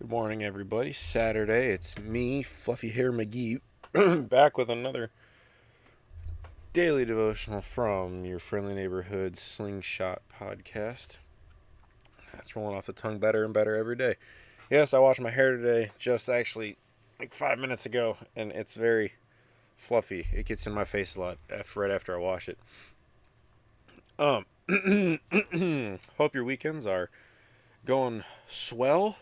Good morning, everybody. Saturday. It's me, Fluffy Hair McGee, back with another daily devotional from your friendly neighborhood Slingshot podcast. That's rolling off the tongue better and better every day. Yes, I washed my hair today, just actually like 5 minutes ago, and it's very fluffy. It gets in my face a lot right after I wash it. Um, hope your weekends are going swell.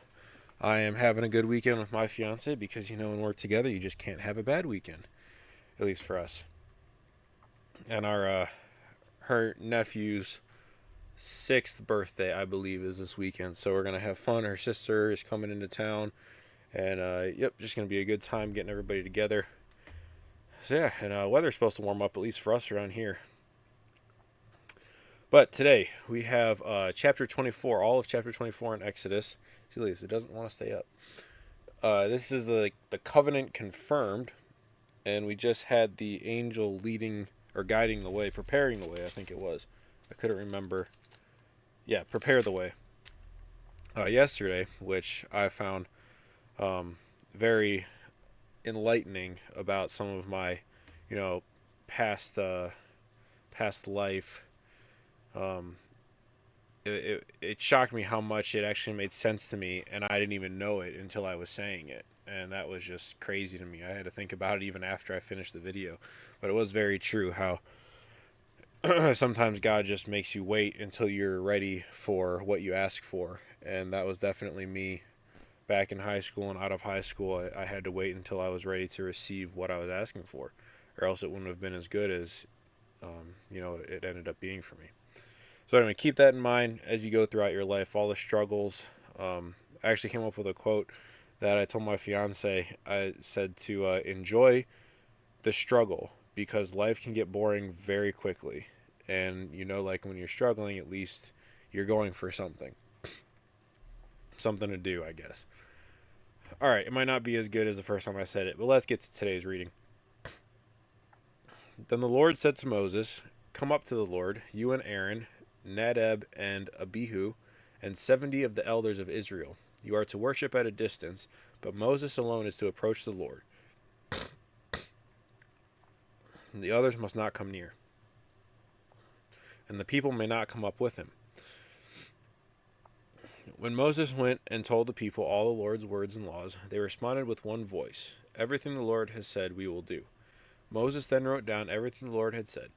I am having a good weekend with my fiance because when we're together, you just can't have a bad weekend, at least for us. And her nephew's sixth birthday, I believe, is this weekend, so we're gonna have fun. Her sister is coming into town, and yep, just gonna be a good time getting everybody together. So yeah, and weather's supposed to warm up, at least for us around here. But today we have chapter 24, all of chapter 24 in Exodus. Julius, it doesn't want to stay up. This is the covenant confirmed, and we just had the angel leading or guiding the way, preparing the way. I think it was. I couldn't remember. Yeah, prepare the way. Yesterday, which I found very enlightening about some of my, you know, past past life. Um, it shocked me how much it actually made sense to me, and I didn't even know it until I was saying it, and that was just crazy to me. I had to think about it even after I finished the video, but it was very true how sometimes God just makes you wait until you're ready for what you ask for, and that was definitely me back in high school and out of high school. I had to wait until I was ready to receive what I was asking for, or else it wouldn't have been as good as it ended up being for me. So anyway, keep that in mind as you go throughout your life, all the struggles. I actually came up with a quote that I told my fiance. I said to enjoy the struggle because life can get boring very quickly. And like when you're struggling, at least you're going for something to do, I guess. All right, it might not be as good as the first time I said it, but let's get to today's reading. Then the Lord said to Moses, "Come up to the Lord, you and Aaron, Nadab and Abihu, and 70 of the elders of Israel. You are to worship at a distance, but Moses alone is to approach the Lord. And the others must not come near, and the people may not come up with him." When Moses went and told the people all the Lord's words and laws, they responded with one voice, "Everything the Lord has said we will do." Moses then wrote down everything the Lord had said.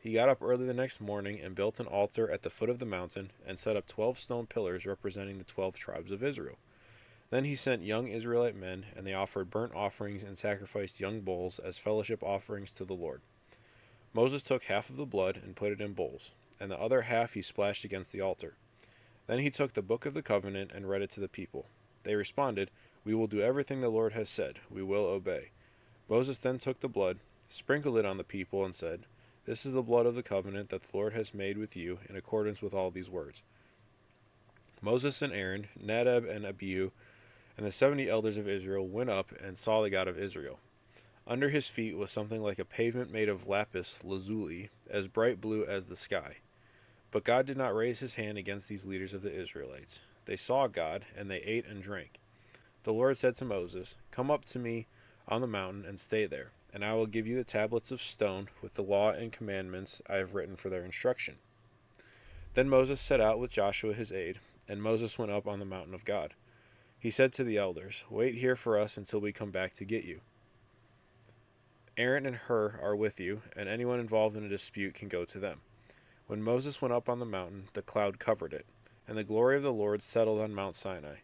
He got up early the next morning and built an altar at the foot of the mountain and set up 12 stone pillars representing the 12 tribes of Israel. Then he sent young Israelite men, and they offered burnt offerings and sacrificed young bulls as fellowship offerings to the Lord. Moses took half of the blood and put it in bowls, and the other half he splashed against the altar. Then he took the book of the covenant and read it to the people. They responded, "We will do everything the Lord has said. We will obey." Moses then took the blood, sprinkled it on the people, and said, "This is the blood of the covenant that the Lord has made with you in accordance with all these words." Moses and Aaron, Nadab and Abihu, and the 70 elders of Israel went up and saw the God of Israel. Under his feet was something like a pavement made of lapis lazuli, as bright blue as the sky. But God did not raise his hand against these leaders of the Israelites. They saw God, and they ate and drank. The Lord said to Moses, "Come up to me on the mountain and stay there, and I will give you the tablets of stone with the law and commandments I have written for their instruction." Then Moses set out with Joshua his aide, and Moses went up on the mountain of God. He said to the elders, "Wait here for us until we come back to get you. Aaron and Hur are with you, and anyone involved in a dispute can go to them." When Moses went up on the mountain, the cloud covered it, and the glory of the Lord settled on Mount Sinai.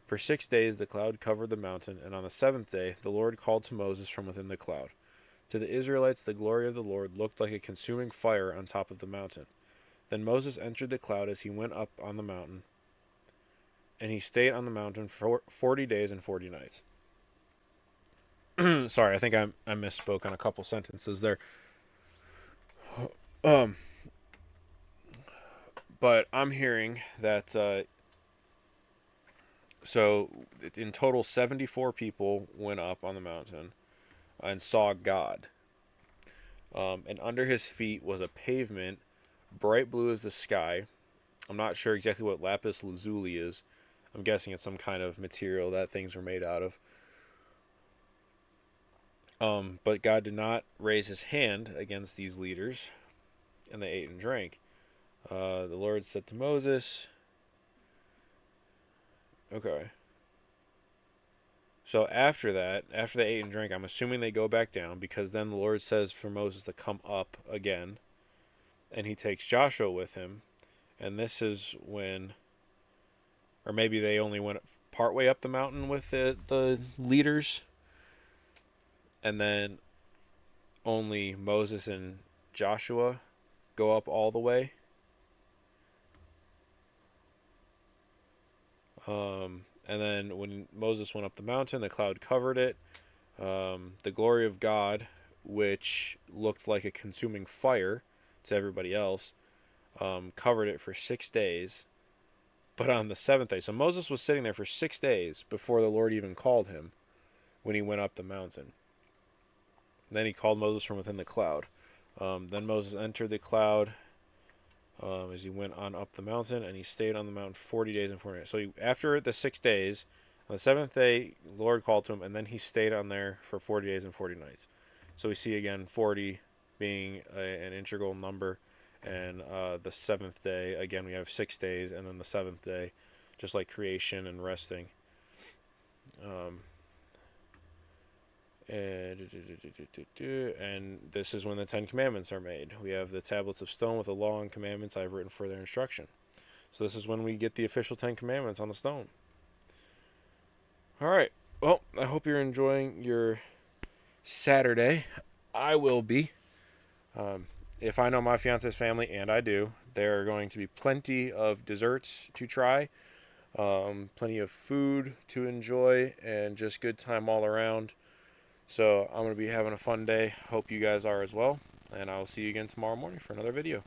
For 6 days the cloud covered the mountain, and on the seventh day the Lord called to Moses from within the cloud. To the Israelites the glory of the Lord looked like a consuming fire on top of the mountain. Then Moses entered the cloud as he went up on the mountain, and he stayed on the mountain for 40 days and 40 nights. Sorry, I think I misspoke on a couple sentences there. Um, but I'm hearing that so in total 74 people went up on the mountain and saw God. And under his feet was a pavement, bright blue as the sky. I'm not sure exactly what lapis lazuli is. I'm guessing it's some kind of material that things were made out of. But God did not raise his hand against these leaders, and they ate and drank. The Lord said to Moses, okay. So after that, after they ate and drank, I'm assuming they go back down, because then the Lord says for Moses to come up again, and he takes Joshua with him. And this is when, or maybe they only went partway up the mountain with the leaders, and then only Moses and Joshua go up all the way. And then when Moses went up the mountain, the cloud covered it. The glory of God, which looked like a consuming fire to everybody else, covered it for 6 days. But on the seventh day, so Moses was sitting there for 6 days before the Lord even called him when he went up the mountain. Then he called Moses from within the cloud. Then Moses entered the cloud as he went on up the mountain, and he stayed on the mountain for 40 days and 40 nights. So after the 6 days, on the seventh day, the Lord called to him, and then he stayed on there for 40 days and 40 nights. So we see again 40 being an integral number, and the seventh day, again, we have 6 days, and then the seventh day, just like creation and resting. And this is when the Ten Commandments are made. We have the tablets of stone with the law and commandments I have written for their instruction. So this is when we get the official Ten Commandments on the stone. All right. Well, I hope you're enjoying your Saturday. I will be. If I know my fiance's family, and I do, there are going to be plenty of desserts to try, plenty of food to enjoy, and just good time all around. So I'm going to be having a fun day. Hope you guys are as well. And I'll see you again tomorrow morning for another video.